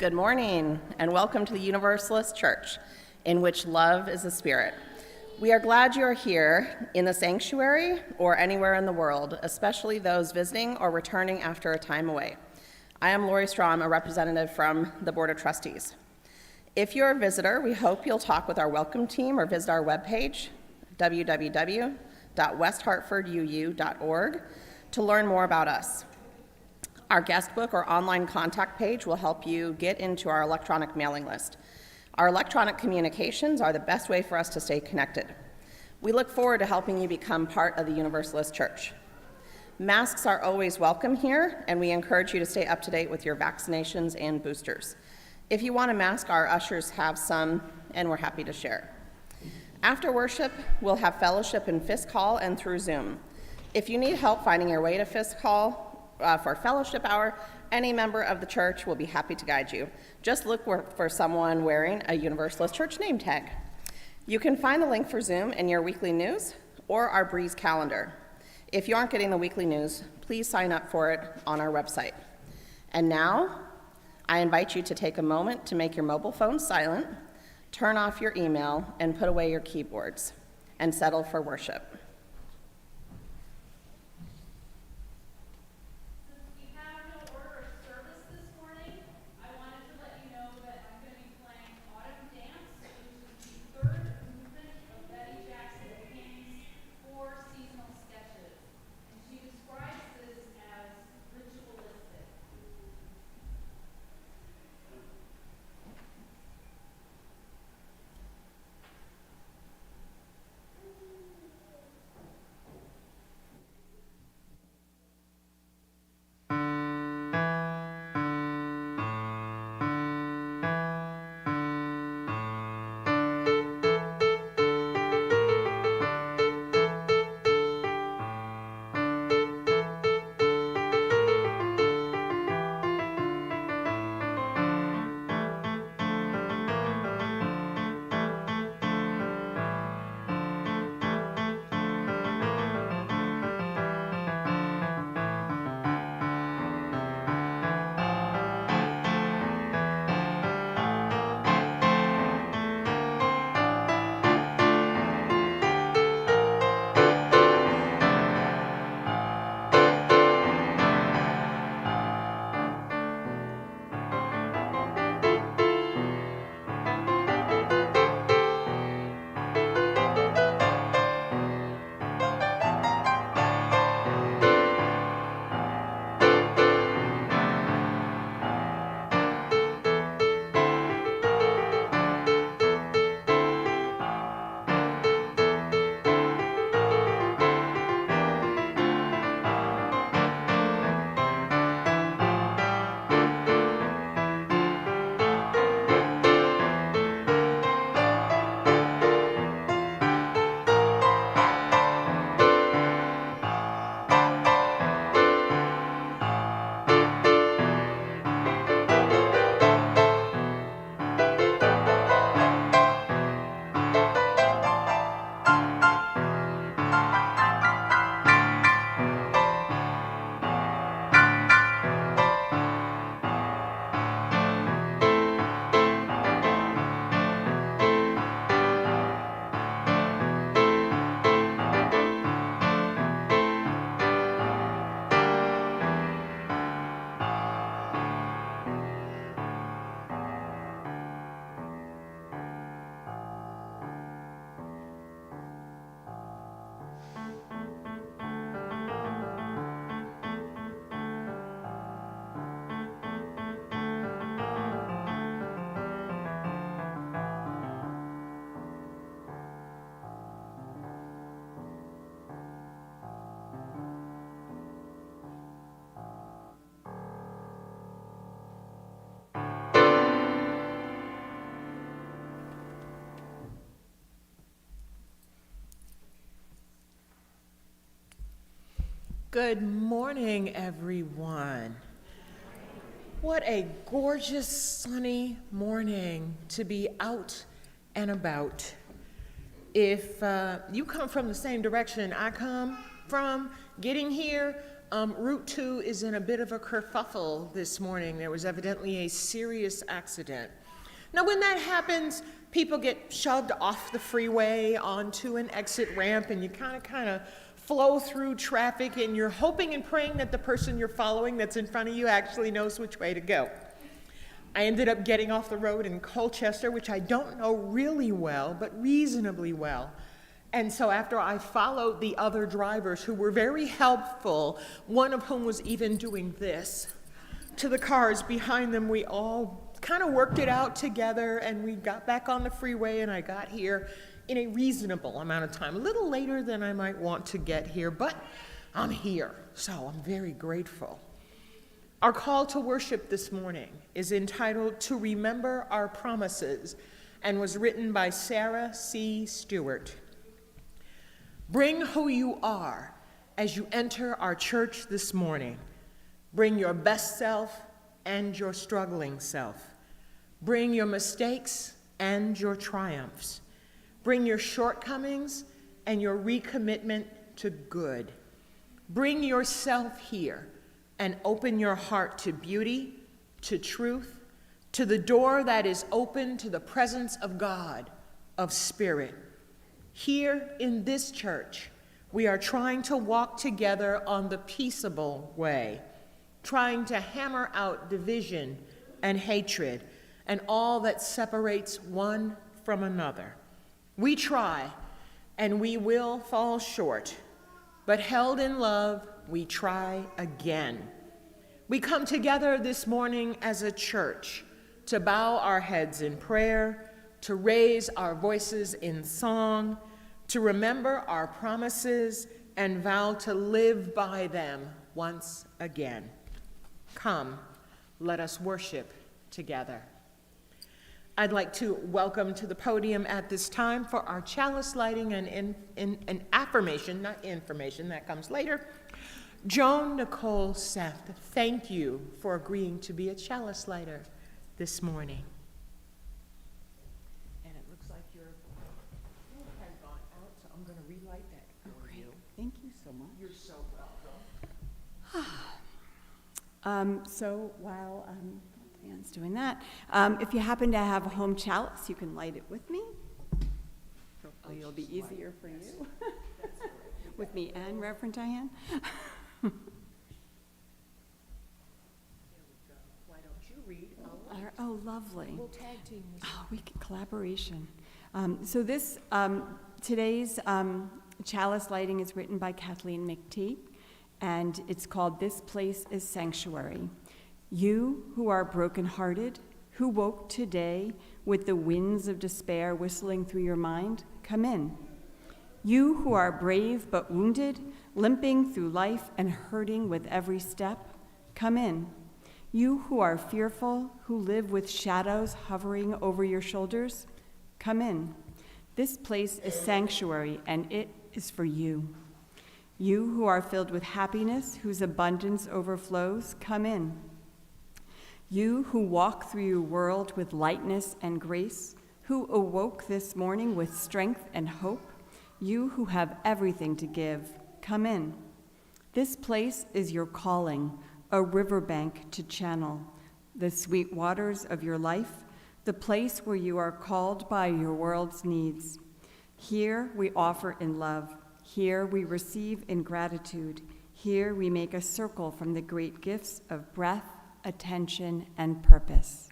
Good morning, and welcome to the Universalist Church, in which love is the spirit. We are glad you are here in the sanctuary or anywhere in the world, especially those visiting or returning after a time away. I am Lori Strom, a representative from the Board of Trustees. If you're a visitor, we hope you'll talk with our welcome team or visit our webpage, www.westhartforduu.org, to learn more about us. Our guest book or online contact page will help you get into our electronic mailing list. Our electronic communications are the best way for us to stay connected. We look forward to helping you become part of the Universalist Church. Masks are always welcome here, and we encourage you to stay up to date with your vaccinations and boosters. If you want a mask, our ushers have some, and we're happy to share. After worship, we'll have fellowship in Fisk Hall and through Zoom. If you need help finding your way to Fisk Hall, for fellowship hour, any member of the church will be happy to guide you. Just look for someone wearing a Universalist Church name tag. You can find the link for Zoom in your weekly news or our Breeze calendar. If you aren't getting the weekly news, please sign up for it on our website. And now, I invite you to take a moment to make your mobile phone silent, turn off your email, and put away your keyboards, and settle for worship. Good morning, everyone. What a gorgeous sunny morning to be out and about. If you come from the same direction I come from, getting here, Route 2 is in a bit of a kerfuffle this morning. There was evidently a serious accident. Now, when that happens, people get shoved off the freeway onto an exit ramp, and you kind of flow through traffic, and you're hoping and praying that the person you're following that's in front of you actually knows which way to go. I ended up getting off the road in Colchester, which I don't know really well, but reasonably well. And so after I followed the other drivers who were very helpful, one of whom was even doing this to the cars behind them, we all kind of worked it out together, and we got back on the freeway, and I got here in a reasonable amount of time, a little later than I might want to get here, but I'm here, so I'm very grateful. Our call to worship this morning is entitled "To Remember Our Promises" and was written by Sarah C. Stewart. Bring who you are as you enter our church this morning. Bring your best self and your struggling self. Bring your mistakes and your triumphs. Bring your shortcomings and your recommitment to good. Bring yourself here and open your heart to beauty, to truth, to the door that is open to the presence of God, of Spirit. Here in this church, we are trying to walk together on the peaceable way, trying to hammer out division and hatred and all that separates one from another. We try, and we will fall short, but held in love, we try again. We come together this morning as a church to bow our heads in prayer, to raise our voices in song, to remember our promises and vow to live by them once again. Come, let us worship together. I'd like to welcome to the podium at this time for our chalice lighting and affirmation, not information, that comes later, Joan Nicole Seth. Thank you for agreeing to be a chalice lighter this morning. And it looks like your food has gone out, so I'm going to relight that for you. Thank you so much. You're so welcome. So while Diane's doing that, if you happen to have a home chalice, you can light it with me. Hopefully it'll be easier for you. With me and Reverend Diane. Why don't you read? Oh, lovely. We'll tag team this. Oh, we can collaboration. So this today's chalice lighting is written by Kathleen McTeague, and it's called "This Place is Sanctuary." You who are brokenhearted, who woke today with the winds of despair whistling through your mind, come in. You who are brave but wounded, limping through life and hurting with every step, come in. You who are fearful, who live with shadows hovering over your shoulders, come in. This place is sanctuary, and it is for you. You who are filled with happiness, whose abundance overflows, come in. You who walk through your world with lightness and grace, who awoke this morning with strength and hope, you who have everything to give, come in. This place is your calling, a riverbank to channel the sweet waters of your life, the place where you are called by your world's needs. Here we offer in love. Here we receive in gratitude. Here we make a circle from the great gifts of breath, attention, and purpose.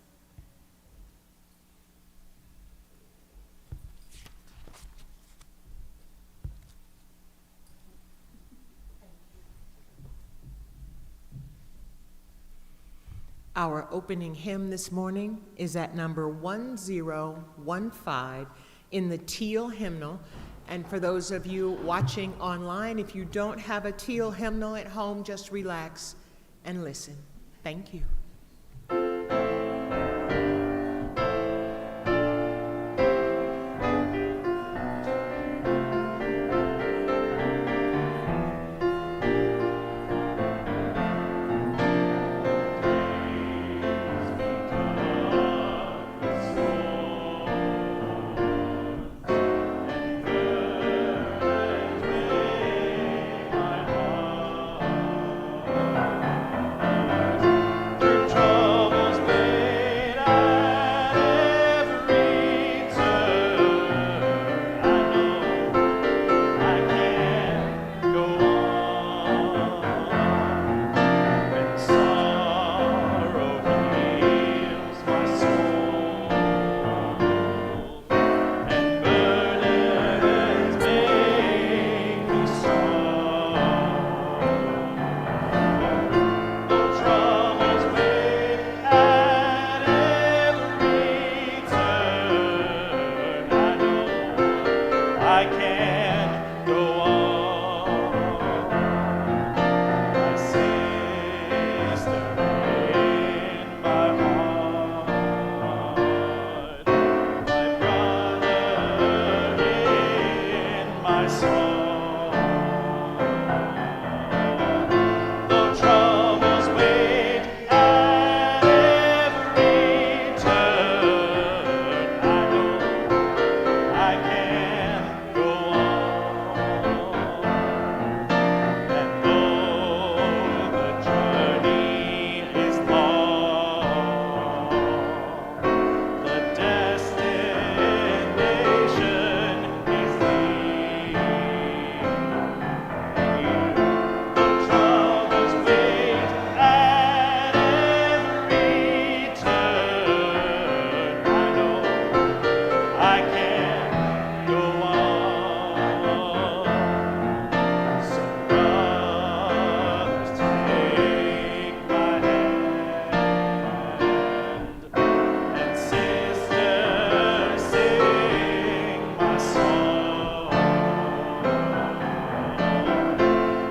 Our opening hymn this morning is at number 1015 in the Teal hymnal. And for those of you watching online, if you don't have a Teal hymnal at home, just relax and listen. Thank you. go on. My sister in my heart, my brother in my soul. Though troubles wait at every turn, I know I can go on. And though the journey is long, the destination is near. Though troubles wait at every turn, I know I can go on. So brothers, take my hand, and sisters, sing my song.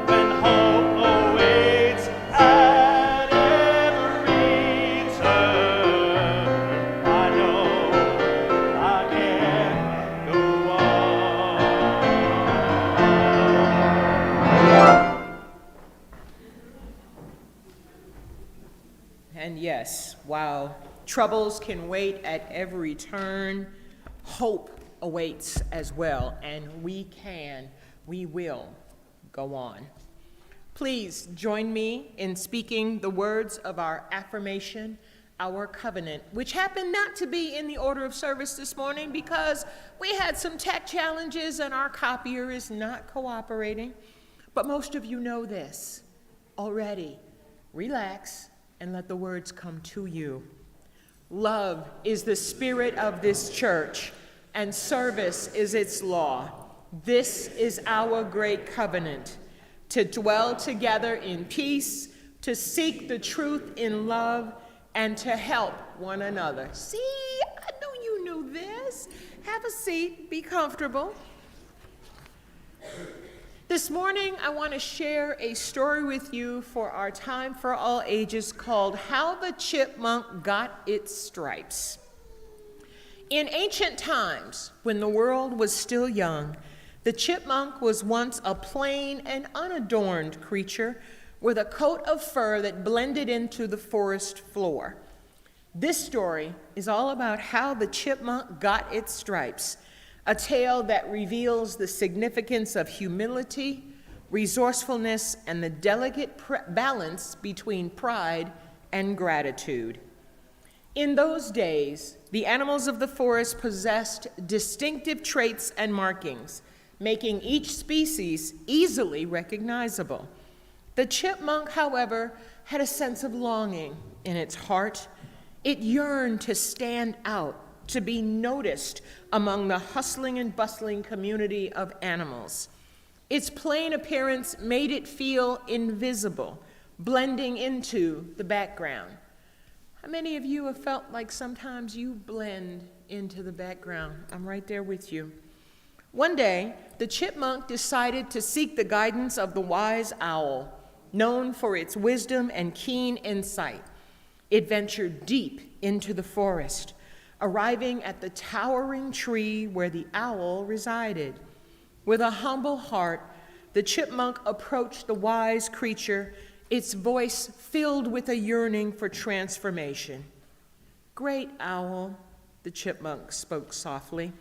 When hope awaits at every turn, I know I can go on. And yes, while troubles can wait at every turn, hope awaits as well, and we will go on. Please join me in speaking the words of our affirmation, our covenant, which happened not to be in the order of service this morning because we had some tech challenges and our copier is not cooperating. But most of you know this already. Relax and let the words come to you. Love is the spirit of this church, and service is its law. This is our great covenant, to dwell together in peace, to seek the truth in love, and to help one another. See, I know you knew this. Have a seat, be comfortable. This morning, I want to share a story with you for our time for all ages called How the Chipmunk Got Its Stripes. In ancient times, when the world was still young, the chipmunk was once a plain and unadorned creature with a coat of fur that blended into the forest floor. This story is all about how the chipmunk got its stripes, a tale that reveals the significance of humility, resourcefulness, and the delicate balance between pride and gratitude. In those days, the animals of the forest possessed distinctive traits and markings, making each species easily recognizable. The chipmunk, however, had a sense of longing in its heart. It yearned to stand out, to be noticed among the hustling and bustling community of animals. Its plain appearance made it feel invisible, blending into the background. How many of you have felt like sometimes you blend into the background? I'm right there with you. One day, the chipmunk decided to seek the guidance of the wise owl, known for its wisdom and keen insight. It ventured deep into the forest, arriving at the towering tree where the owl resided. With a humble heart, the chipmunk approached the wise creature, its voice filled with a yearning for transformation. "Great owl," the chipmunk spoke softly,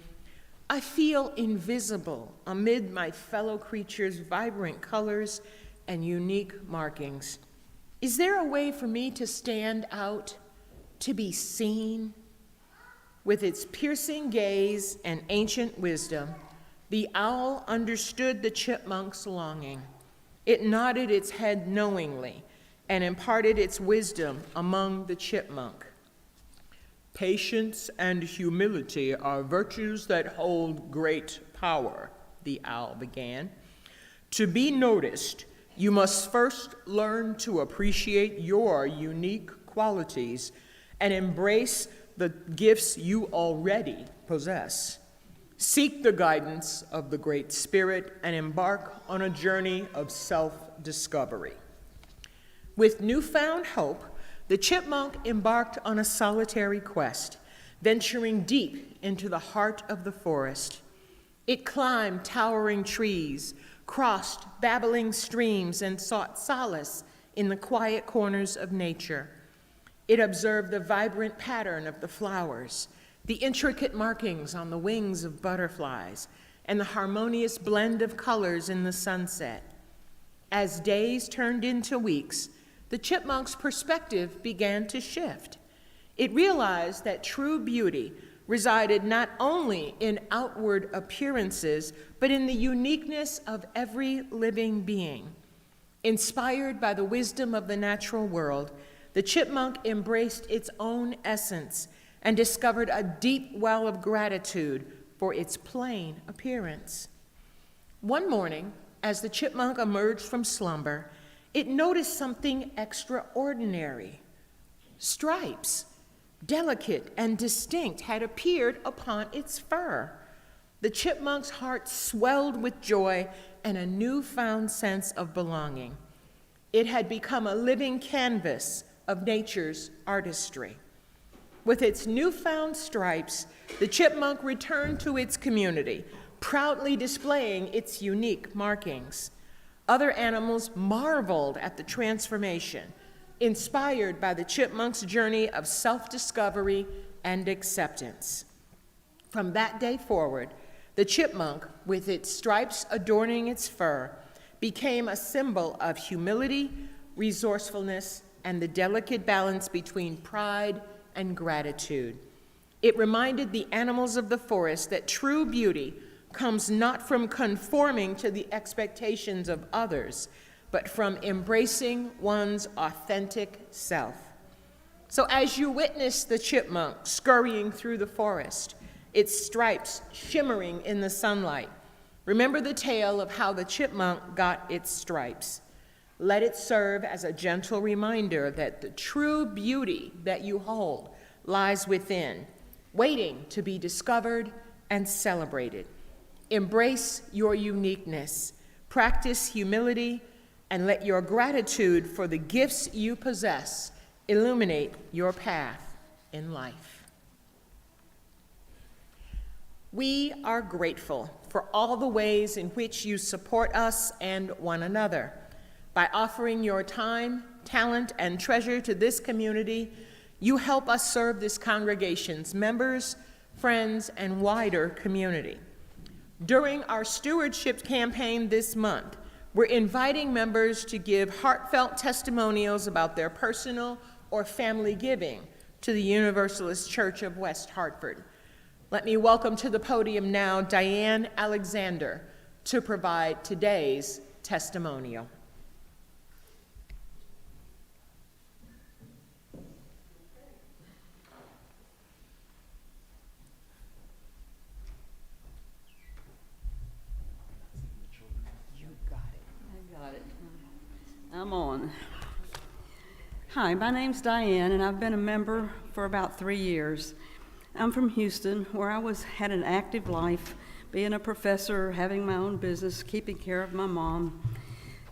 "I feel invisible amid my fellow creatures' vibrant colors and unique markings. Is there a way for me to stand out, to be seen?" With its piercing gaze and ancient wisdom, the owl understood the chipmunk's longing. It nodded its head knowingly and imparted its wisdom among the chipmunk. "Patience and humility are virtues that hold great power," the owl began. "To be noticed, you must first learn to appreciate your unique qualities and embrace the gifts you already possess. Seek the guidance of the Great Spirit and embark on a journey of self-discovery. With newfound hope, the chipmunk embarked on a solitary quest, venturing deep into the heart of the forest. It climbed towering trees, crossed babbling streams, and sought solace in the quiet corners of nature. It observed the vibrant pattern of the flowers, the intricate markings on the wings of butterflies, and the harmonious blend of colors in the sunset. As days turned into weeks, the chipmunk's perspective began to shift. It realized that true beauty resided not only in outward appearances, but in the uniqueness of every living being. Inspired by the wisdom of the natural world, the chipmunk embraced its own essence and discovered a deep well of gratitude for its plain appearance. One morning, as the chipmunk emerged from slumber, it noticed something extraordinary. Stripes, delicate and distinct, had appeared upon its fur. The chipmunk's heart swelled with joy and a newfound sense of belonging. It had become a living canvas of nature's artistry. With its newfound stripes, the chipmunk returned to its community, proudly displaying its unique markings. Other animals marveled at the transformation, inspired by the chipmunk's journey of self-discovery and acceptance. From that day forward, the chipmunk, with its stripes adorning its fur, became a symbol of humility, resourcefulness, and the delicate balance between pride and gratitude. It reminded the animals of the forest that true beauty comes not from conforming to the expectations of others, but from embracing one's authentic self. So as you witness the chipmunk scurrying through the forest, its stripes shimmering in the sunlight, remember the tale of how the chipmunk got its stripes. Let it serve as a gentle reminder that the true beauty that you hold lies within, waiting to be discovered and celebrated. Embrace your uniqueness, practice humility, and let your gratitude for the gifts you possess illuminate your path in life. We are grateful for all the ways in which you support us and one another. By offering your time, talent, and treasure to this community, you help us serve this congregation's members, friends, and wider community. During our stewardship campaign this month, we're inviting members to give heartfelt testimonials about their personal or family giving to the Universalist Church of West Hartford. Let me welcome to the podium now Diane Alexander to provide today's testimonial. I'm on. Hi, my name's Diane, and I've been a member for about 3 years. I'm from Houston, where I had an active life, being a professor, having my own business, keeping care of my mom.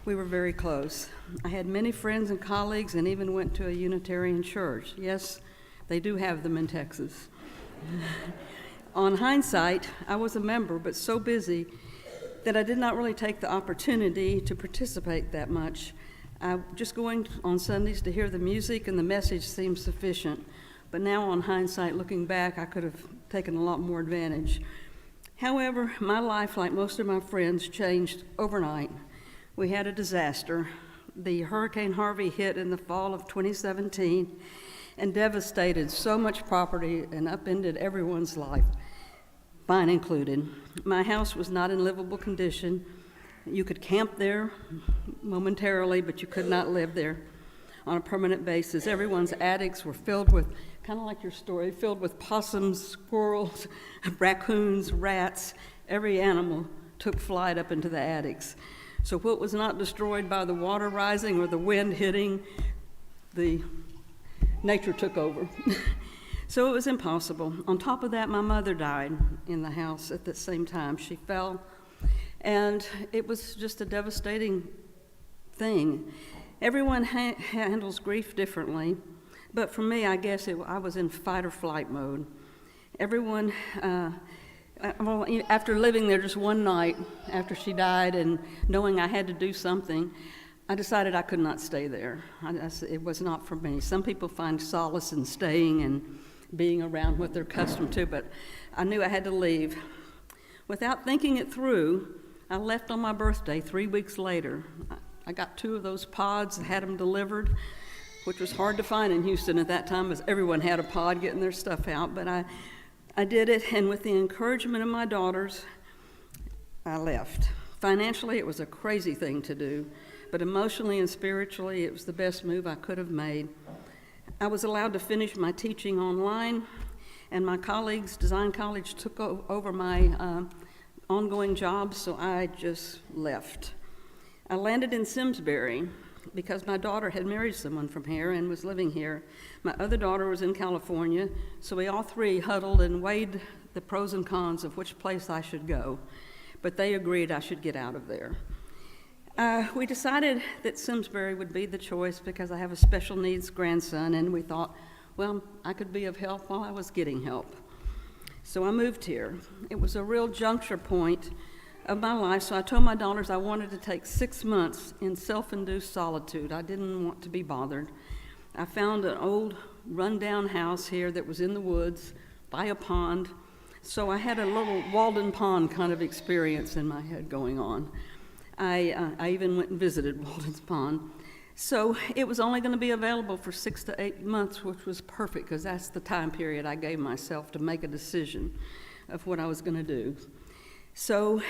We were very close. I had many friends and colleagues, and even went to a Unitarian church. Yes, they do have them in Texas. On hindsight, I was a member, but so busy that I did not really take the opportunity to participate that much. Just going on Sundays to hear the music and the message seemed sufficient. But now on hindsight, looking back, I could have taken a lot more advantage. However, my life, like most of my friends, changed overnight. We had a disaster. The Hurricane Harvey hit in the fall of 2017 and devastated so much property and upended everyone's life, mine included. My house was not in livable condition. You could camp there momentarily, but you could not live there on a permanent basis. Everyone's attics were filled with, kind of like your story, filled with possums, squirrels, raccoons, rats. Every animal took flight up into the attics. So what was not destroyed by the water rising or the wind hitting, the nature took over. So it was impossible. On top of that, my mother died in the house at the same time. She fell, and it was just a devastating thing. Everyone handles grief differently, but for me, I guess I was in fight or flight mode. Everyone, well, after living there just one night after she died and knowing I had to do something, I decided I could not stay there. It was not for me. Some people find solace in staying and being around what they're accustomed to, but I knew I had to leave. Without thinking it through, I left on my birthday 3 weeks later. I got 2 of those pods and had them delivered, which was hard to find in Houston at that time, as everyone had a pod getting their stuff out, but I did it, and with the encouragement of my daughters, I left. Financially, it was a crazy thing to do, but emotionally and spiritually, it was the best move I could have made. I was allowed to finish my teaching online, and my colleagues, Design College, took over my ongoing jobs, so I just left. I landed in Simsbury because my daughter had married someone from here and was living here. My other daughter was in California, so we all 3 huddled and weighed the pros and cons of which place I should go, but they agreed I should get out of there. We decided that Simsbury would be the choice because I have a special needs grandson, and we thought, well, I could be of help while I was getting help. So I moved here. It was a real juncture point of my life, so I told my daughters I wanted to take 6 months in self-induced solitude. I didn't want to be bothered. I found an old run-down house here that was in the woods by a pond, so I had a little Walden Pond kind of experience in my head going on. I even went and visited Walden's Pond. So it was only going to be available for 6 to 8 months, which was perfect because that's the time period I gave myself to make a decision of what I was going to do. So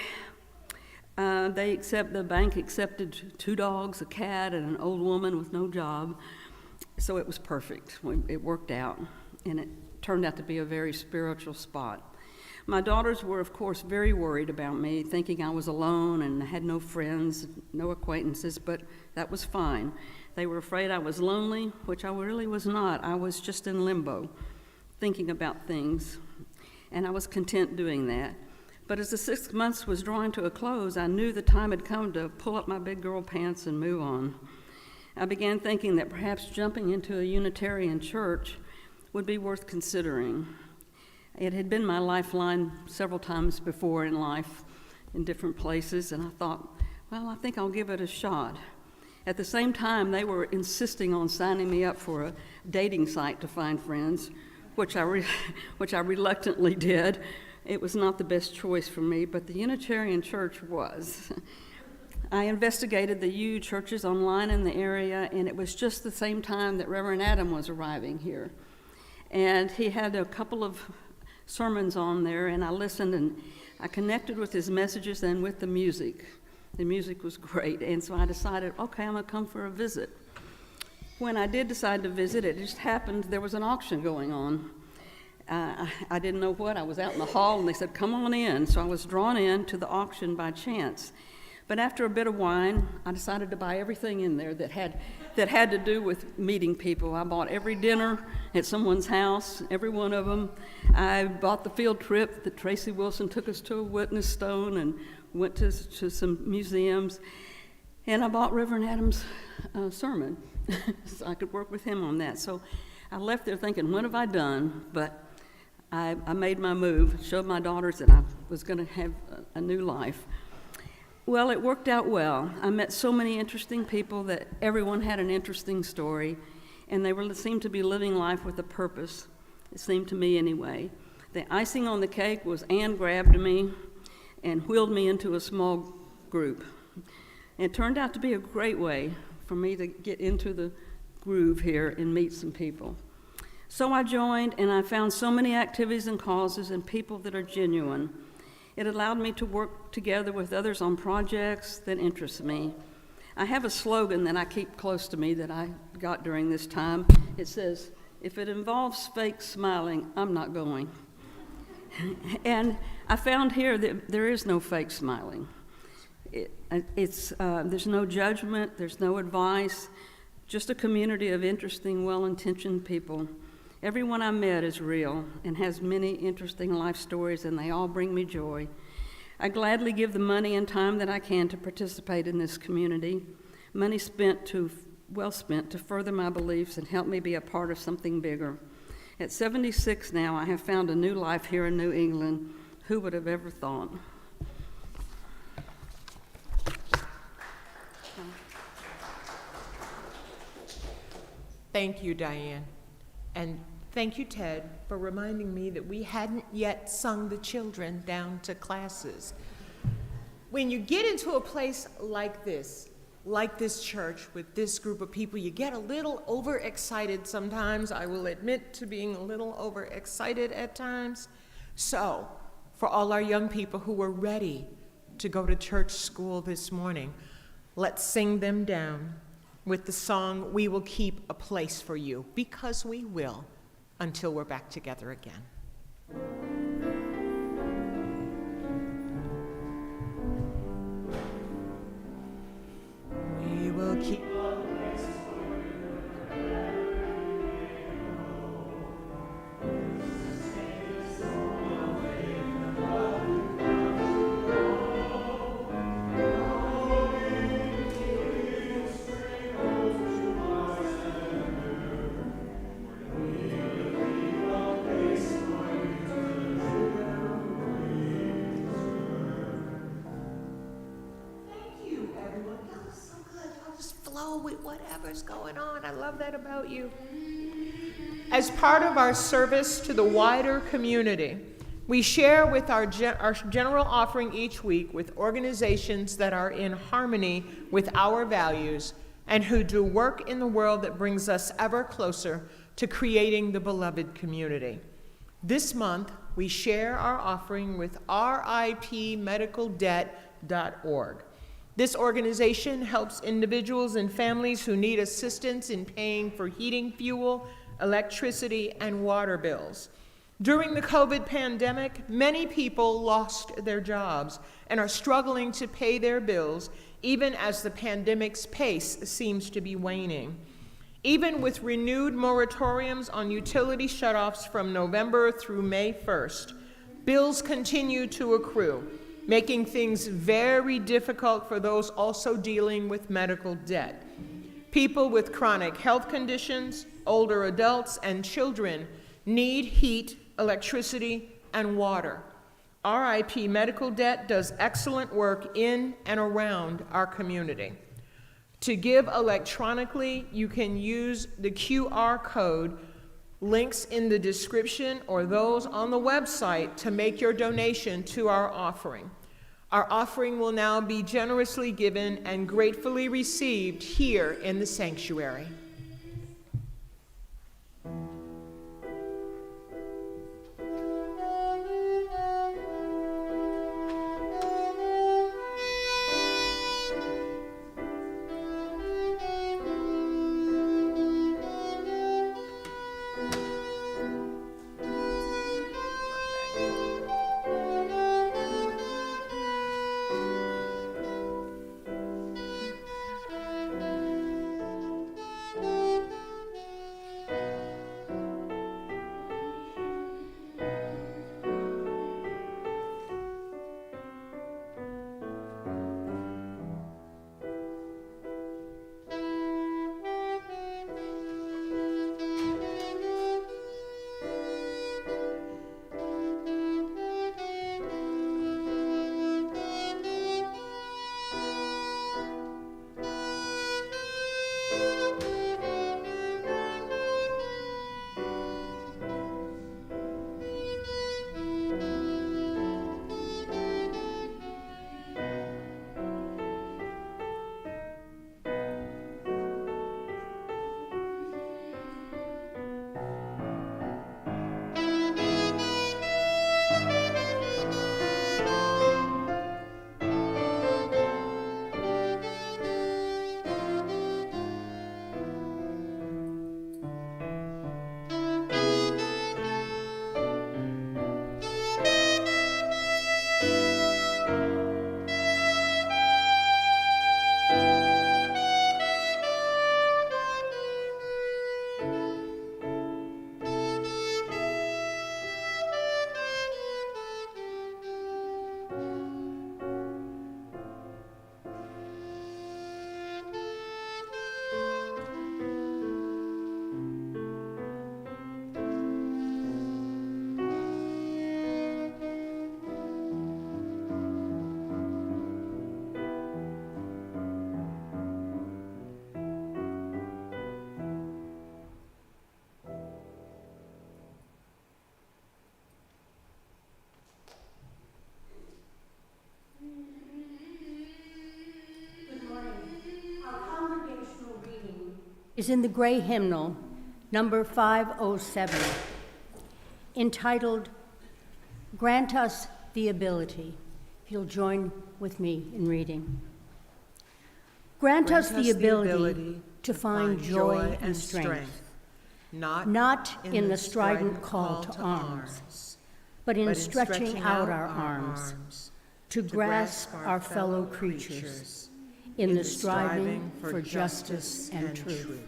the bank accepted 2 dogs, a cat, and an old woman with no job. So it was perfect. It worked out, and it turned out to be a very spiritual spot. My daughters were, of course, very worried about me, thinking I was alone and had no friends, no acquaintances, but that was fine. They were afraid I was lonely, which I really was not. I was just in limbo, thinking about things, and I was content doing that. But as the 6 months was drawing to a close, I knew the time had come to pull up my big girl pants and move on. I began thinking that perhaps jumping into a Unitarian church would be worth considering. It had been my lifeline several times before in life, in different places, and I thought, well, I think I'll give it a shot. At the same time, they were insisting on signing me up for a dating site to find friends, which I reluctantly did. It was not the best choice for me, but the Unitarian Church was. I investigated the U churches online in the area, and it was just the same time that Reverend Adam was arriving here. And he had a couple of sermons on there, and I listened, and I connected with his messages and with the music. The music was great, and so I decided, okay, I'm going to come for a visit. When I did decide to visit, it just happened there was an auction going on. I didn't know what. I was out in the hall, and they said, come on in. So I was drawn in to the auction by chance. But after a bit of wine, I decided to buy everything in there that had to do with meeting people. I bought every dinner at someone's house, every one of them. I bought the field trip that Tracy Wilson took us to a witness stone and went to some museums. And I bought Reverend Adams' sermon so I could work with him on that. So I left there thinking, what have I done? But I made my move, showed my daughters that I was going to have a new life. Well, it worked out well. I met so many interesting people that everyone had an interesting story, and they seemed to be living life with a purpose. It seemed to me anyway. The icing on the cake was Ann grabbed me and wheeled me into a small group. It turned out to be a great way for me to get into the groove here and meet some people. So I joined, and I found so many activities and causes and people that are genuine. It allowed me to work together with others on projects that interest me. I have a slogan that I keep close to me that I got during this time. It says, if it involves fake smiling, I'm not going. And I found here that there is no fake smiling. There's no judgment, there's no advice, just a community of interesting, well-intentioned people. Everyone I met is real and has many interesting life stories, and they all bring me joy. I gladly give the money and time that I can to participate in this community, money well spent to further my beliefs and help me be a part of something bigger. At 76 now, I have found a new life here in New England. Who would have ever thought? Thank you, Diane. And thank you, Ted, for reminding me that we hadn't yet sung the children down to classes. When you get into a place like this church with this group of people, you get a little overexcited sometimes. I will admit to being a little overexcited at times. So, for all our young people who were ready to go to church school this morning, let's sing them down with the song, "We Will Keep a Place for You," because we will, until we're back together again. We will keep a place for you. With whatever's going on. I love that about you. As part of our service to the wider community, we share with our general offering each week with organizations that are in harmony with our values and who do work in the world that brings us ever closer to creating the beloved community. This month, we share our offering with ripmedicaldebt.org. This organization helps individuals and families who need assistance in paying for heating fuel, electricity, and water bills. During the COVID pandemic, many people lost their jobs and are struggling to pay their bills, even as the pandemic's pace seems to be waning. Even with renewed moratoriums on utility shutoffs from November through May 1st, bills continue to accrue, making things very difficult for those also dealing with medical debt. People with chronic health conditions, older adults, and children need heat, electricity, and water. RIP Medical Debt does excellent work in and around our community. To give electronically, you can use the QR code, links in the description, or those on the website to make your donation to our offering. Our offering will now be generously given and gratefully received here in the sanctuary. is in the gray hymnal, number 507, entitled, "Grant Us the Ability." If you'll join with me in reading. Grant us the ability to find joy and strength, not in the strident call to arms, but in stretching out our arms to grasp our fellow creatures in the striving for justice and truth.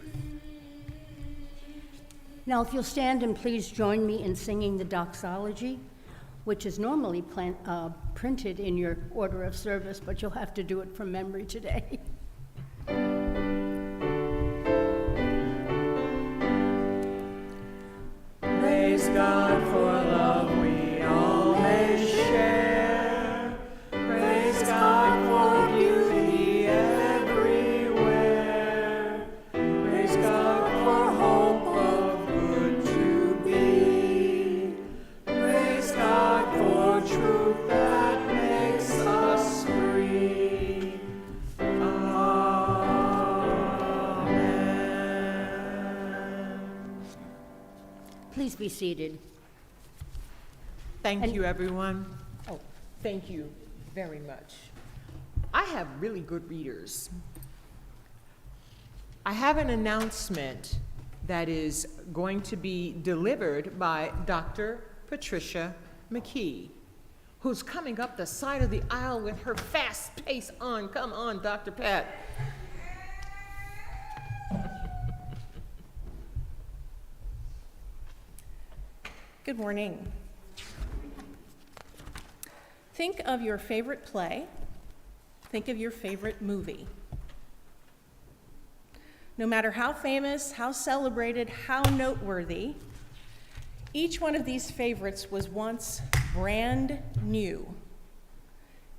Now, if you'll stand and please join me in singing the Doxology, which is normally printed in your order of service, but you'll have to do it from memory today. Praise God for love we all may share. Praise God for beauty everywhere. Praise God for hope of good to be. Praise God for truth that makes us free. Amen. Please be seated. Thank you, everyone. Oh, thank you very much. I have really good readers. I have an announcement that is going to be delivered by Dr. Patricia McKee, who's coming up the side of the aisle with her fast pace on. Come on, Dr. Pat. Good morning. Think of your favorite play. Think of your favorite movie. No matter how famous, how celebrated, how noteworthy, each one of these favorites was once brand new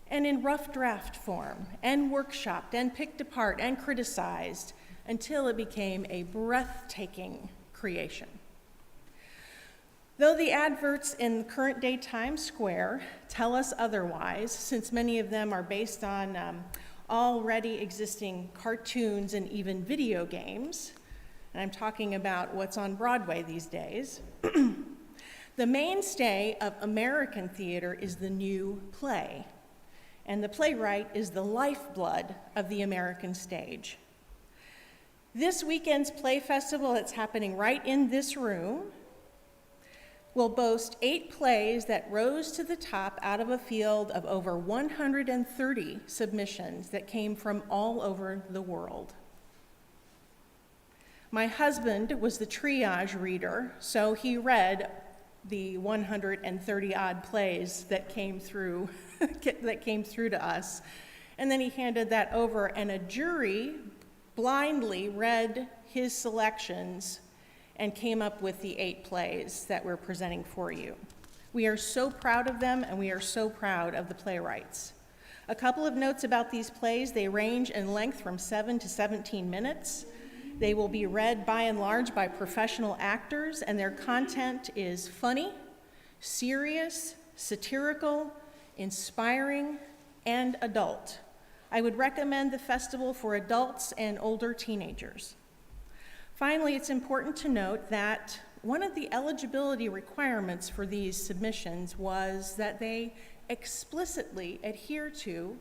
and in rough draft form and workshopped and picked apart and criticized until it became a breathtaking creation. Though the adverts in current-day Times Square tell us otherwise, since many of them are based on already existing cartoons and even video games, and I'm talking about what's on Broadway these days, the mainstay of American theater is the new play, and the playwright is the lifeblood of the American stage. This weekend's play festival that's happening right in this room will boast 8 plays that rose to the top out of a field of over 130 submissions that came from all over the world. My husband was the triage reader, so he read the 130-odd plays that came through to us, and then he handed that over, and a jury blindly read his selections and came up with the 8 plays that we're presenting for you. We are so proud of them, and we are so proud of the playwrights. A couple of notes about these plays: they range in length from 7 to 17 minutes. They will be read by and large by professional actors, and their content is funny, serious, satirical, inspiring, and adult. I would recommend the festival for adults and older teenagers. Finally, it's important to note that one of the eligibility requirements for these submissions was that they explicitly adhere to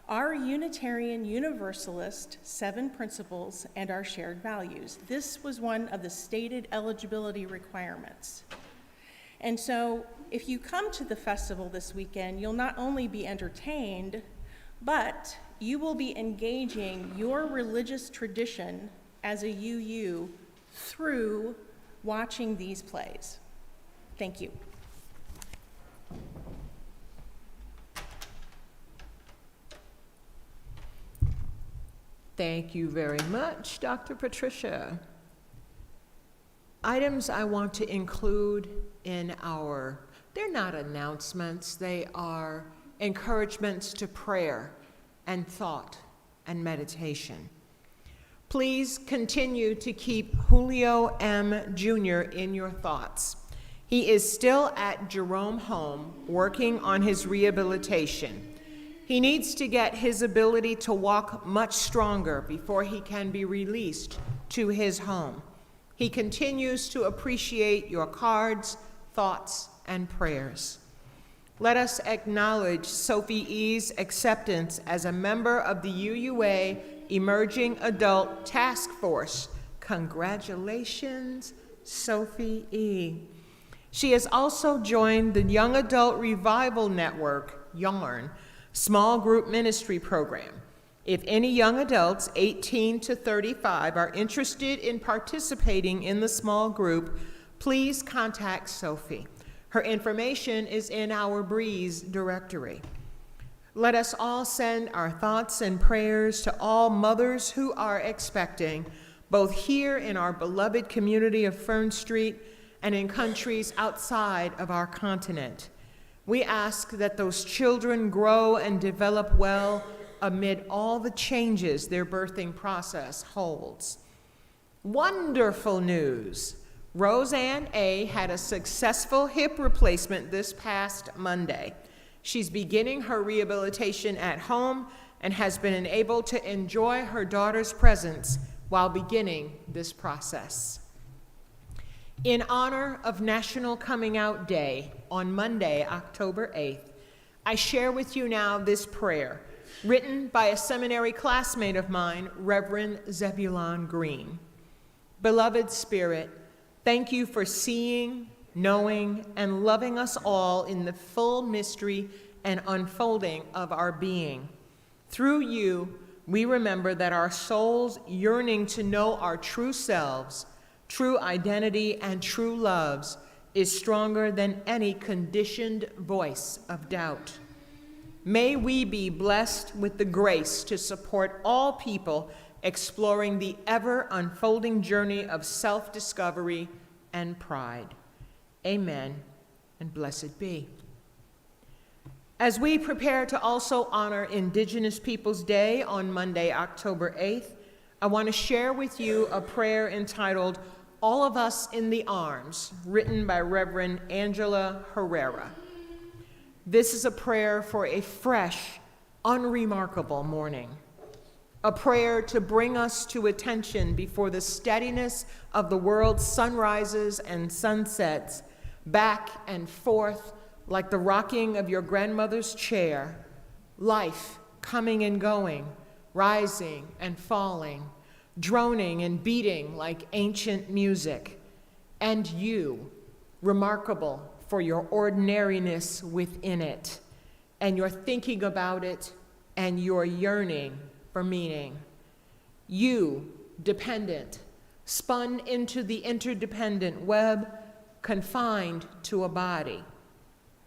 our Unitarian Universalist 7 principles and our shared values. This was one of the stated eligibility requirements. And so if you come to the festival this weekend, you'll not only be entertained, but you will be engaging your religious tradition as a UU through watching these plays. Thank you. Thank you very much, Dr. Patricia. Items I want to include in they're not announcements, they are encouragements to prayer and thought and meditation. Please continue to keep Julio M. Jr. in your thoughts. He is still at Jerome Home working on his rehabilitation. He needs to get his ability to walk much stronger before he can be released to his home. He continues to appreciate your cards, thoughts, and prayers. Let us acknowledge Sophie E.'s acceptance as a member of the UUA Emerging Adult Task Force. Congratulations, Sophie E. She has also joined the Young Adult Revival Network, YARN, small group ministry program. If any young adults 18 to 35 are interested in participating in the small group, please contact Sophie. Her information is in our Breeze directory. Let us all send our thoughts and prayers to all mothers who are expecting, both here in our beloved community of Fern Street and in countries outside of our continent. We ask that those children grow and develop well amid all the changes their birthing process holds. Wonderful news! Roseanne A. had a successful hip replacement this past Monday. She's beginning her rehabilitation at home and has been able to enjoy her daughter's presence while beginning this process. In honor of National Coming Out Day on Monday, October 8th, I share with you now this prayer written by a seminary classmate of mine, Reverend Zebulon Green. Beloved Spirit, thank you for seeing, knowing, and loving us all in the full mystery and unfolding of our being. Through you, we remember that our souls yearning to know our true selves, true identity, and true loves is stronger than any conditioned voice of doubt. May we be blessed with the grace to support all people exploring the ever-unfolding journey of self-discovery and pride. Amen, and blessed be. As we prepare to also honor Indigenous Peoples Day on Monday, October 8th, I want to share with you a prayer entitled All of Us in the Arms, written by Reverend Angela Herrera. This is a prayer for a fresh, unremarkable morning. A prayer to bring us to attention before the steadiness of the world's sunrises and sunsets, back and forth like the rocking of your grandmother's chair, life coming and going, rising and falling, droning and beating like ancient music, and you, remarkable for your ordinariness within it, and your thinking about it, and your yearning for meaning. You, dependent, spun into the interdependent web, confined to a body.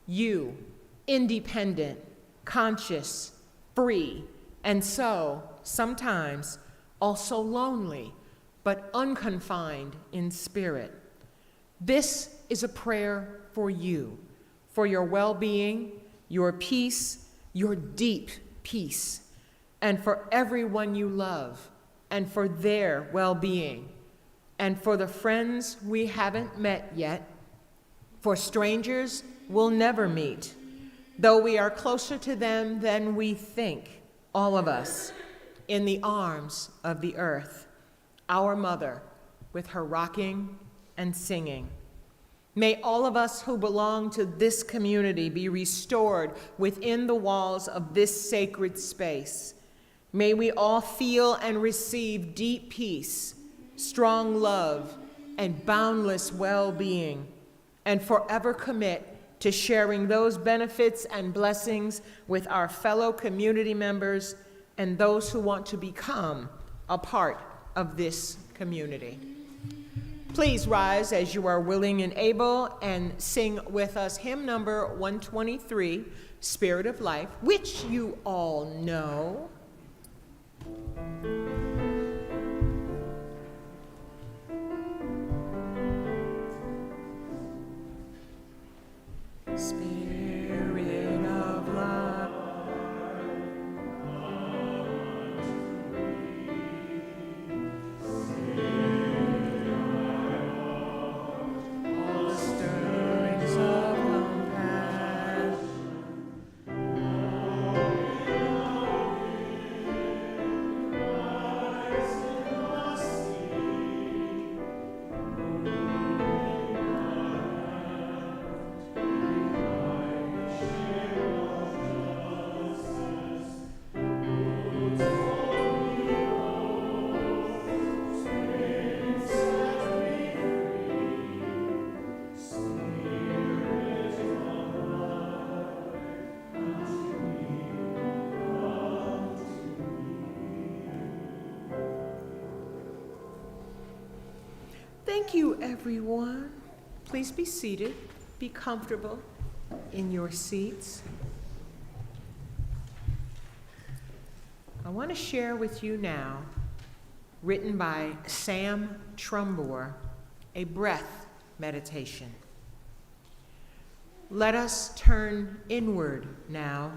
You, independent, conscious, free, and so, sometimes, also lonely, but unconfined in spirit. This is a prayer for you, for your well-being, your peace, your deep peace, and for everyone you love, and for their well-being, and for the friends we haven't met yet, for strangers we'll never meet, though we are closer to them than we think, all of us, in the arms of the earth, our mother, with her rocking and singing. May all of us who belong to this community be restored within the walls of this sacred space. May we all feel and receive deep peace, strong love, and boundless well-being, and forever commit to sharing those benefits and blessings with our fellow community members and those who want to become a part of this community. Please rise as you are willing and able and sing with us hymn number 123, Spirit of Life, which you all know. Spirit of love, all the stirrings of compassion, Thank you, everyone. Please be seated. Be comfortable in your seats. I want to share with you now, written by Sam Trumbore, a breath meditation. Let us turn inward now.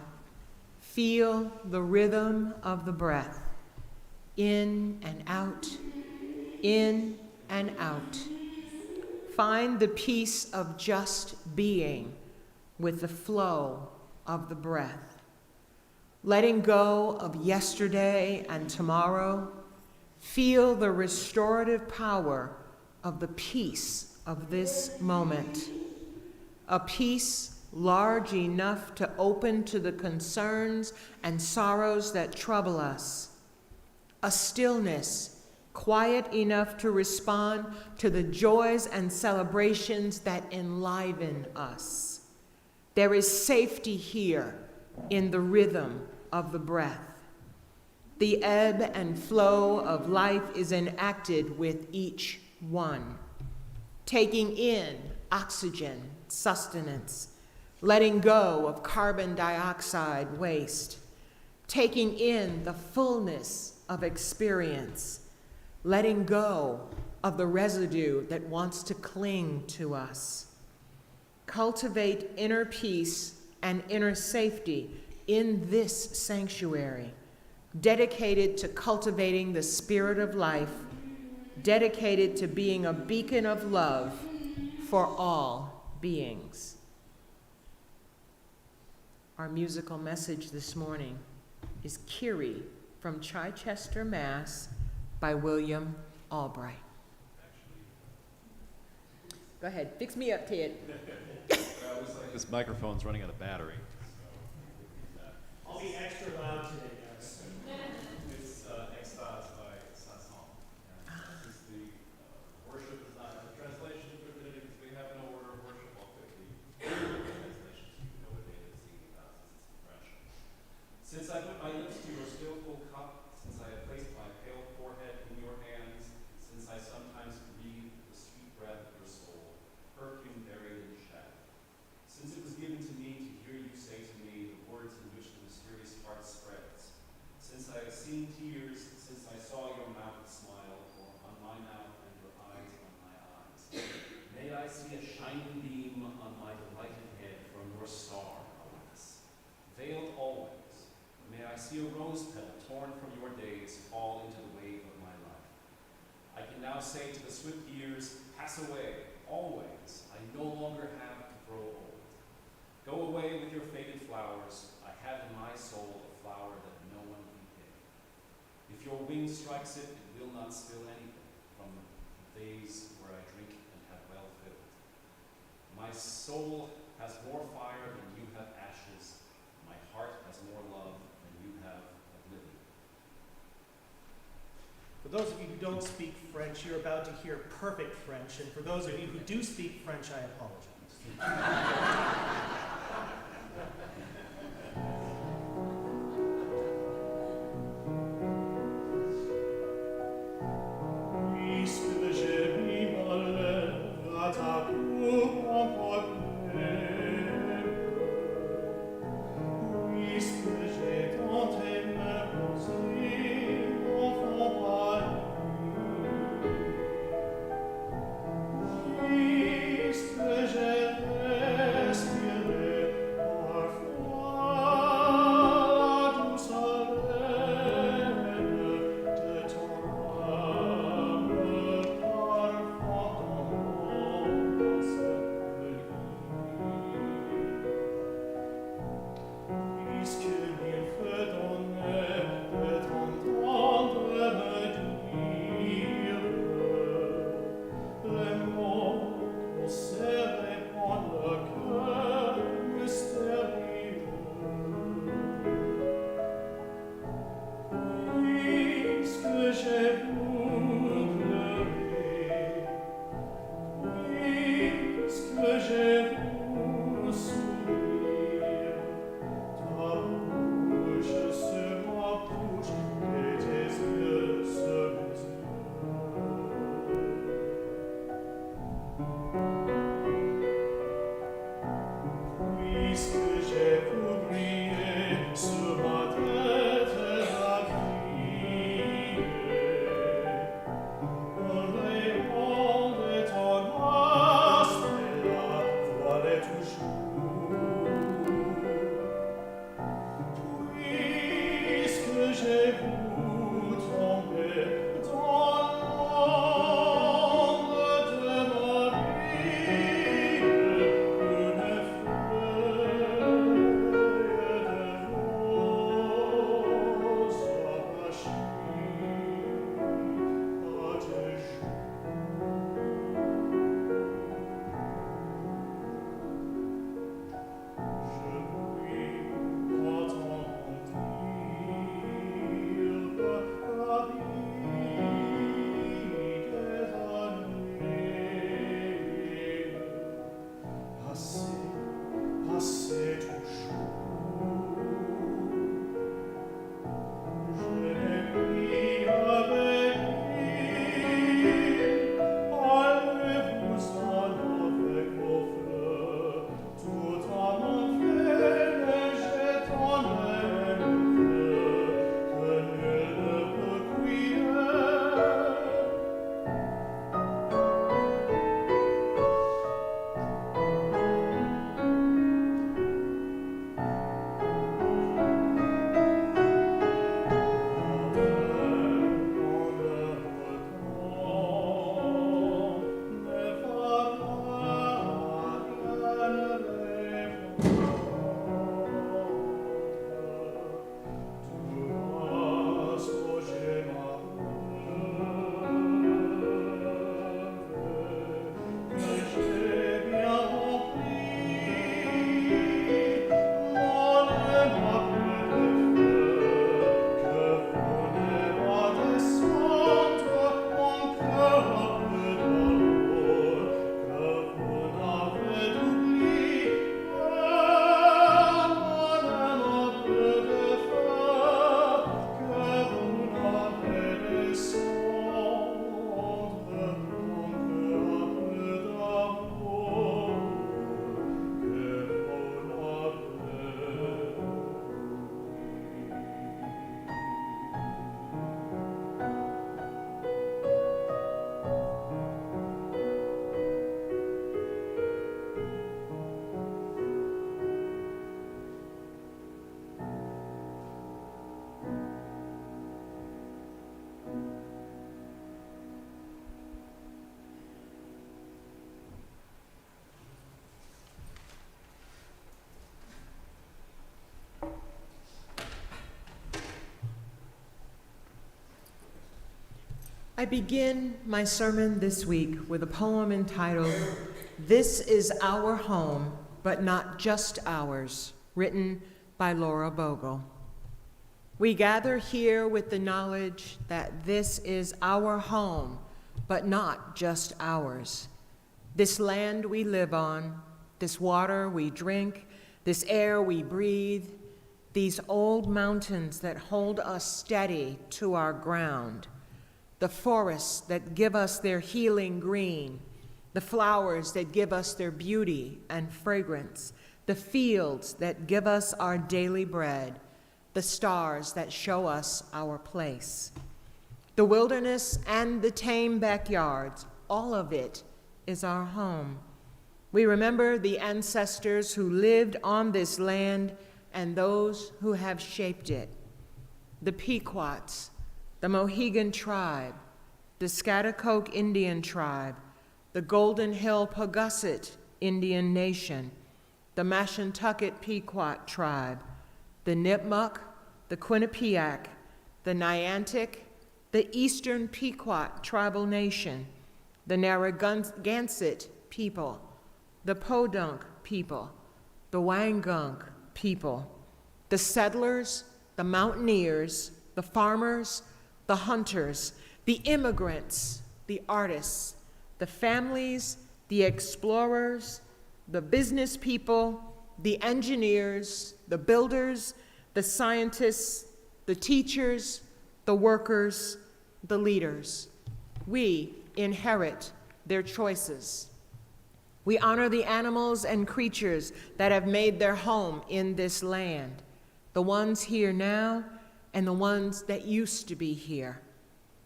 Feel the rhythm of the breath, in and out, in and out. Find the peace of just being with the flow of the breath. Letting go of yesterday and tomorrow, feel the restorative power of the peace of this moment. A peace large enough to open to the concerns and sorrows that trouble us. A stillness quiet enough to respond to the joys and celebrations that enliven us. There is safety here in the rhythm of the breath. The ebb and flow of life is enacted with each one. Taking in oxygen, sustenance, letting go of carbon dioxide waste, taking in the fullness of experience, letting go of the residue that wants to cling to us. Cultivate inner peace and inner safety in this sanctuary, dedicated to cultivating the spirit of life, dedicated to being a beacon of love for all beings. Our musical message this morning is Kyrie from Chichester, Mass. By William Albright. Go ahead, fix me up, Ted. This microphone's running out of battery. I'll be extra loud today, guys. It's Extase by Sanson. This is the worship is not a translation of it because we have no order of worship. I'll quickly translation so you know what David is singing about since it's in French. Since I put my lips to your still full cup, since I have placed my pale forehead in your hands, since I sometimes breathe the sweet breath of your soul, perfume buried in shadow. Since it was given to me to hear you say to me the words in which the mysterious heart spreads. Since I have seen tears, since I saw your mouth smile, or on my mouth and your eyes on my eyes. May I see a shining beam on my delighted head from your star, alas. Veiled always, may I see a rose petal torn from your days fall into the wave of my life. I can now say to the swift years, pass away, always. I no longer have to grow old. Go away with your faded flowers. I have in my soul a flower that no one can pick. If your wind strikes it, it will not spill anything from the vase where I drink and have well filled. My soul has more fire than you have ashes. My heart has more love than you have oblivion. For those of you who don't speak French, you're about to hear perfect French, and for those of you who do speak French, I apologize. Puisque je reste I begin my sermon this week with a poem entitled, "This is Our Home, but Not Just Ours," written by Laura Bogle. We gather here with the knowledge that this is our home, but not just ours. This land we live on, this water we drink, this air we breathe, these old mountains that hold us steady to our ground, the forests that give us their healing green, the flowers that give us their beauty and fragrance, the fields that give us our daily bread, the stars that show us our place. The wilderness and the tame backyards, all of it is our home. We remember the ancestors who lived on this land and those who have shaped it. The Pequots, the Mohegan tribe, the Scotticoke Indian tribe, the Golden Hill Pawgasset Indian Nation, the Mashantucket Pequot tribe, the Nipmuc, the Quinnipiac, the Niantic, the Eastern Pequot Tribal Nation, the Narragansett people, the Podunk people, the Wangunk people, the settlers, the mountaineers, the farmers, the hunters, the immigrants, the artists, the families, the explorers, the business people, the engineers, the builders, the scientists, the teachers, the workers, the leaders. We inherit their choices. We honor the animals and creatures that have made their home in this land, the ones here now and the ones that used to be here.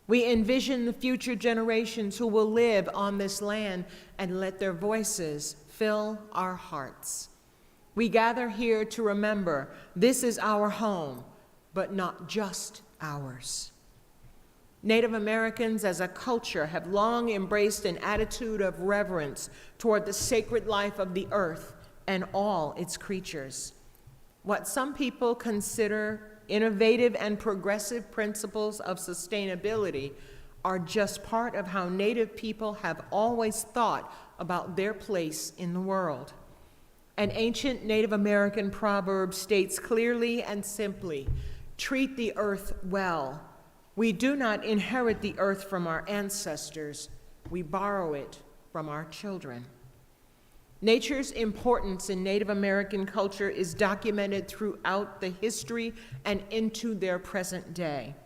We envision the future generations who will live on this land and let their voices fill our hearts. We gather here to remember this is our home, but not just ours. Native Americans as a culture have long embraced an attitude of reverence toward the sacred life of the earth and all its creatures. What some people consider innovative and progressive principles of sustainability are just part of how Native people have always thought about their place in the world. An ancient Native American proverb states clearly and simply, "Treat the earth well. We do not inherit the earth from our ancestors. We borrow it from our children." Nature's importance in Native American culture is documented throughout the history and into their present day.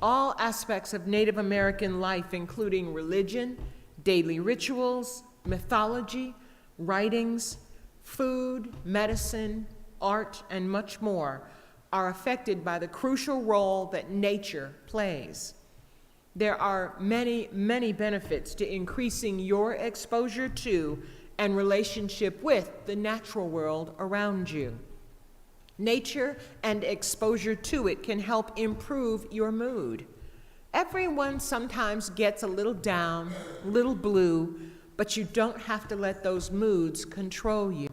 All aspects of Native American life, including religion, daily rituals, mythology, writings, food, medicine, art, and much more, are affected by the crucial role that nature plays. There are many, many benefits to increasing your exposure to and relationship with the natural world around you. Nature and exposure to it can help improve your mood. Everyone sometimes gets a little down, a little blue, but you don't have to let those moods control you.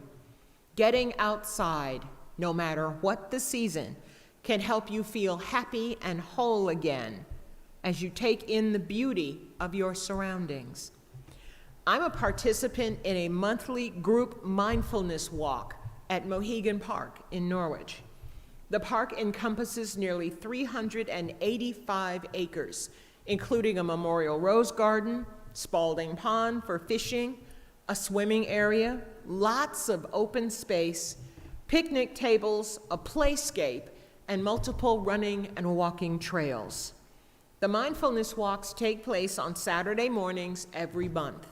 Getting outside, no matter what the season, can help you feel happy and whole again as you take in the beauty of your surroundings. I'm a participant in a monthly group mindfulness walk at Mohegan Park in Norwich. The park encompasses nearly 385 acres, including a memorial rose garden, Spalding Pond for fishing, a swimming area, lots of open space, picnic tables, a playscape, and multiple running and walking trails. The mindfulness walks take place on Saturday mornings every month.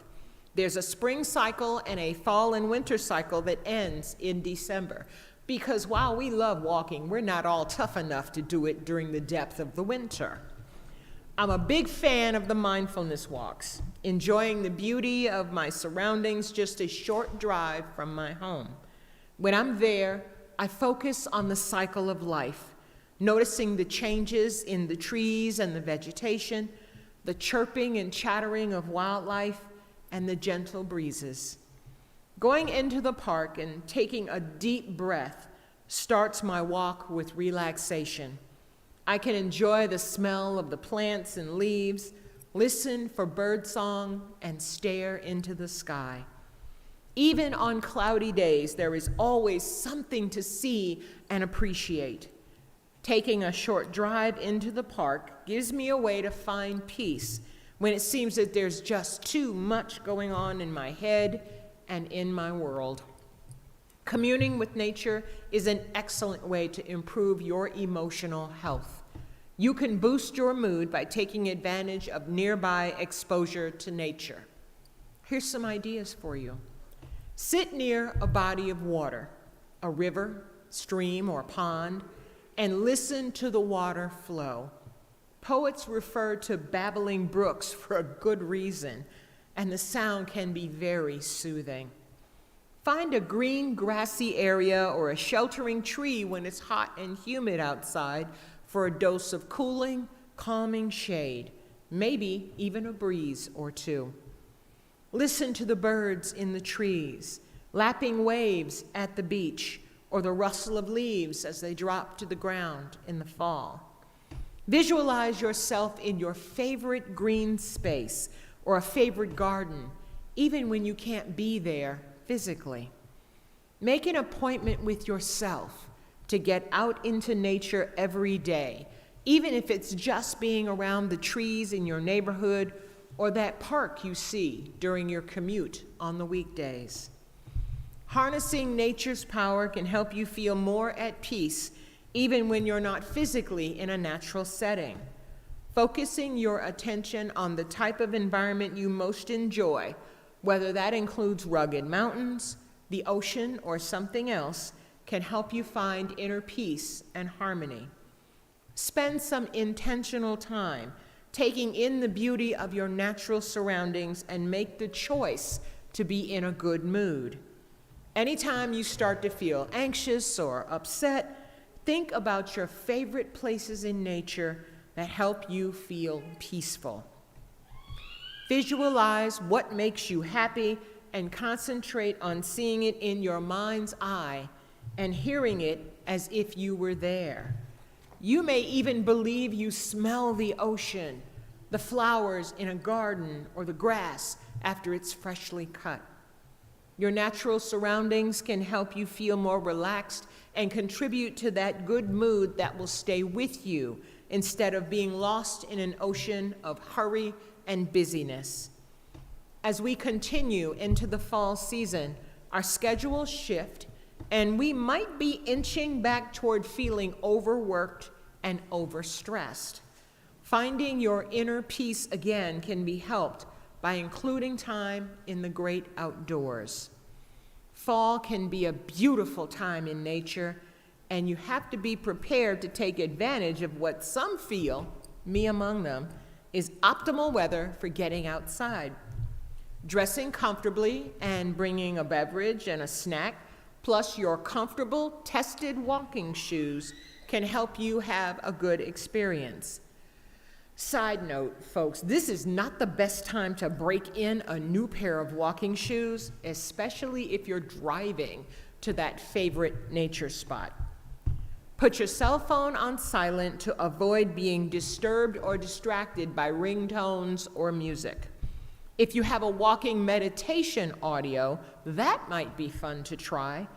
There's a spring cycle and a fall and winter cycle that ends in December, because while we love walking, we're not all tough enough to do it during the depth of the winter. I'm a big fan of the mindfulness walks, enjoying the beauty of my surroundings just a short drive from my home. When I'm there, I focus on the cycle of life, noticing the changes in the trees and the vegetation, the chirping and chattering of wildlife, and the gentle breezes. Going into the park and taking a deep breath starts my walk with relaxation. I can enjoy the smell of the plants and leaves, listen for birdsong, and stare into the sky. Even on cloudy days, there is always something to see and appreciate. Taking a short drive into the park gives me a way to find peace when it seems that there's just too much going on in my head and in my world. Communing with nature is an excellent way to improve your emotional health. You can boost your mood by taking advantage of nearby exposure to nature. Here's some ideas for you. Sit near a body of water, a river, stream, or pond, and listen to the water flow. Poets refer to babbling brooks for a good reason, and the sound can be very soothing. Find a green, grassy area or a sheltering tree when it's hot and humid outside for a dose of cooling, calming shade, maybe even a breeze or two. Listen to the birds in the trees, lapping waves at the beach, or the rustle of leaves as they drop to the ground in the fall. Visualize yourself in your favorite green space or a favorite garden, even when you can't be there physically. Make an appointment with yourself to get out into nature every day, even if it's just being around the trees in your neighborhood or that park you see during your commute on the weekdays. Harnessing nature's power can help you feel more at peace even when you're not physically in a natural setting. Focusing your attention on the type of environment you most enjoy, whether that includes rugged mountains, the ocean, or something else, can help you find inner peace and harmony. Spend some intentional time taking in the beauty of your natural surroundings and make the choice to be in a good mood. Anytime you start to feel anxious or upset, Think about your favorite places in nature that help you feel peaceful. Visualize what makes you happy and concentrate on seeing it in your mind's eye and hearing it as if you were there. You may even believe you smell the ocean, the flowers in a garden, or the grass after it's freshly cut. Your natural surroundings can help you feel more relaxed and contribute to that good mood that will stay with you instead of being lost in an ocean of hurry and busyness. As we continue into the fall season, our schedules shift, and we might be inching back toward feeling overworked and overstressed. Finding your inner peace again can be helped by including time in the great outdoors. Fall can be a beautiful time in nature, and you have to be prepared to take advantage of what some feel, me among them, is optimal weather for getting outside. Dressing comfortably and bringing a beverage and a snack, plus your comfortable, tested walking shoes, can help you have a good experience. Side note, folks, this is not the best time to break in a new pair of walking shoes, especially if you're driving to that favorite nature spot. Put your cell phone on silent to avoid being disturbed or distracted by ringtones or music. If you have a walking meditation audio, that might be fun to try,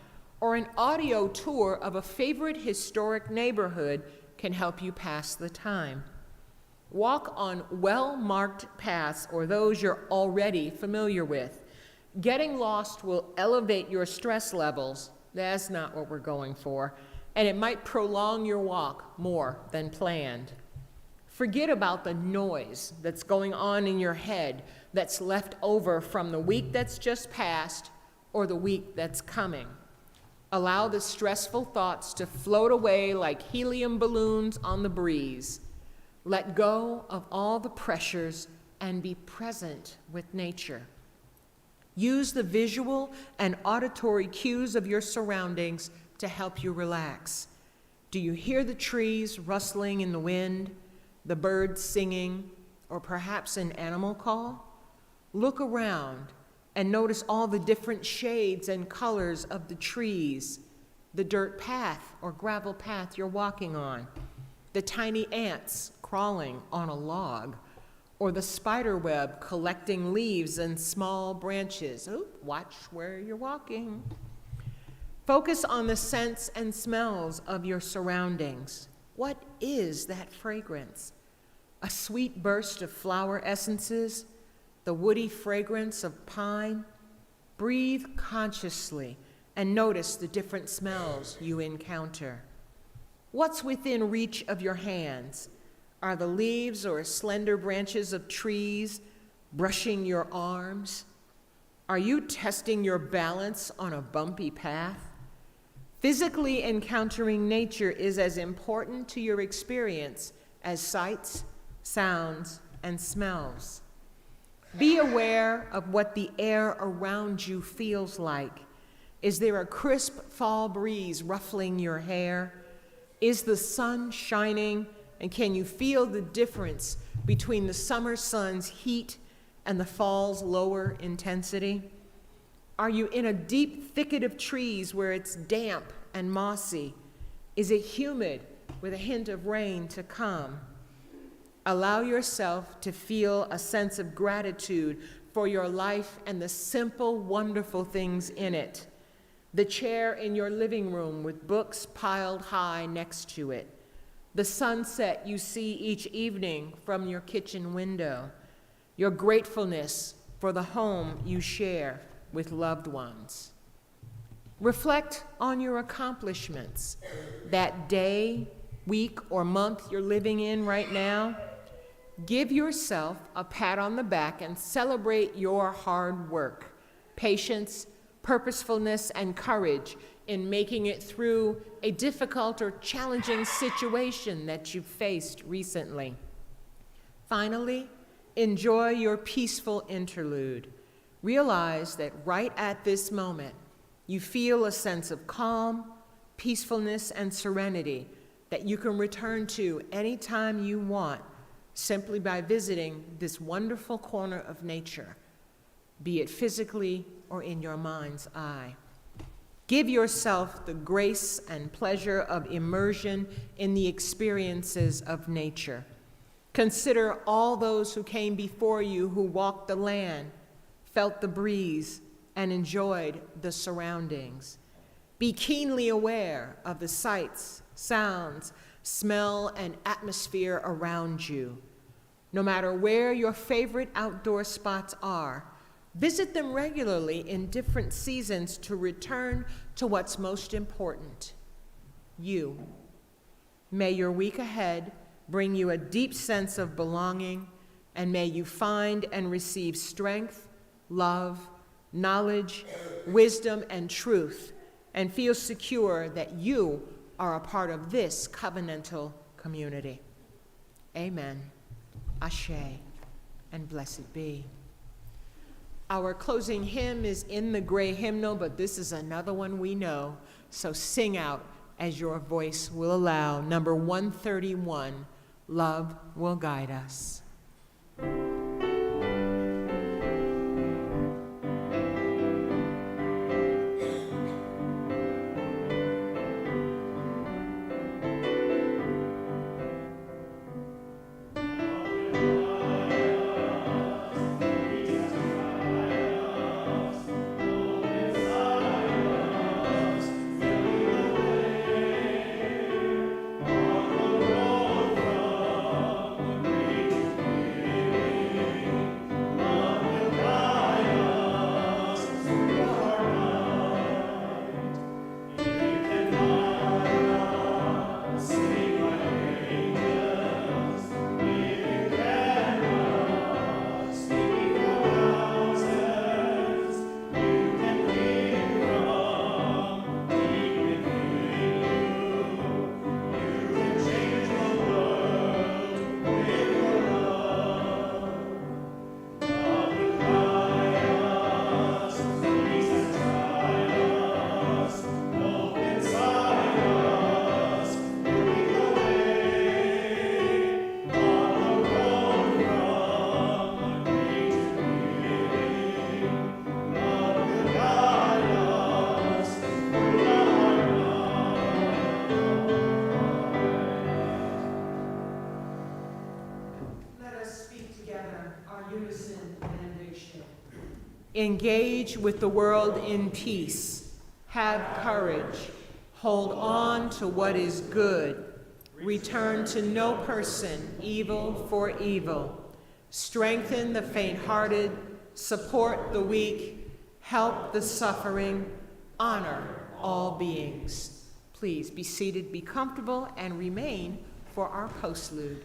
or an audio tour of a favorite historic neighborhood can help you pass the time. Walk on well-marked paths or those you're already familiar with. Getting lost will elevate your stress levels. That's not what we're going for, and it might prolong your walk more than planned. Forget about the noise that's going on in your head that's left over from the week that's just passed or the week that's coming. Allow the stressful thoughts to float away like helium balloons on the breeze. Let go of all the pressures and be present with nature. Use the visual and auditory cues of your surroundings to help you relax. Do you hear the trees rustling in the wind, the birds singing, or perhaps an animal call? Look around and notice all the different shades and colors of the trees, the dirt path or gravel path you're walking on, the tiny ants crawling on a log, or the spider web collecting leaves and small branches. Oh, watch where you're walking. Focus on the scents and smells of your surroundings. What is that fragrance? A sweet burst of flower essences, the woody fragrance of pine? Breathe consciously and notice the different smells you encounter. What's within reach of your hands? Are the leaves or slender branches of trees brushing your arms? Are you testing your balance on a bumpy path? Physically encountering nature is as important to your experience as sights, sounds, and smells. Be aware of what the air around you feels like. Is there a crisp fall breeze ruffling your hair? Is the sun shining, and can you feel the difference between the summer sun's heat and the fall's lower intensity? Are you in a deep thicket of trees where it's damp and mossy? Is it humid with a hint of rain to come? Allow yourself to feel a sense of gratitude for your life and the simple, wonderful things in it. The chair in your living room with books piled high next to it. The sunset you see each evening from your kitchen window. Your gratefulness for the home you share with loved ones. Reflect on your accomplishments, that day, week, or month you're living in right now. Give yourself a pat on the back and celebrate your hard work, patience, purposefulness, and courage in making it through a difficult or challenging situation that you've faced recently. Finally, enjoy your peaceful interlude. Realize that right at this moment, you feel a sense of calm, peacefulness, and serenity that you can return to anytime you want simply by visiting this wonderful corner of nature, be it physically or in your mind's eye. Give yourself the grace and pleasure of immersion in the experiences of nature. Consider all those who came before you who walked the land, felt the breeze, and enjoyed the surroundings. Be keenly aware of the sights, sounds, smell, and atmosphere around you. No matter where your favorite outdoor spots are, visit them regularly in different seasons to return to what's most important, you. May your week ahead bring you a deep sense of belonging, and may you find and receive strength, love, knowledge, wisdom, and truth, and feel secure that you are a part of this covenantal community. Amen. Ashe, and blessed be. Our closing hymn is in the gray hymnal, but this is another one we know, so sing out as your voice will allow. Number 131, Love Will Guide Us. Unison Benediction. Engage with the world in peace. Have courage. Hold on to what is good. Return to no person evil for evil. Strengthen the faint-hearted. Support the weak. Help the suffering. Honor all beings. Please be seated, be comfortable, and remain for our postlude.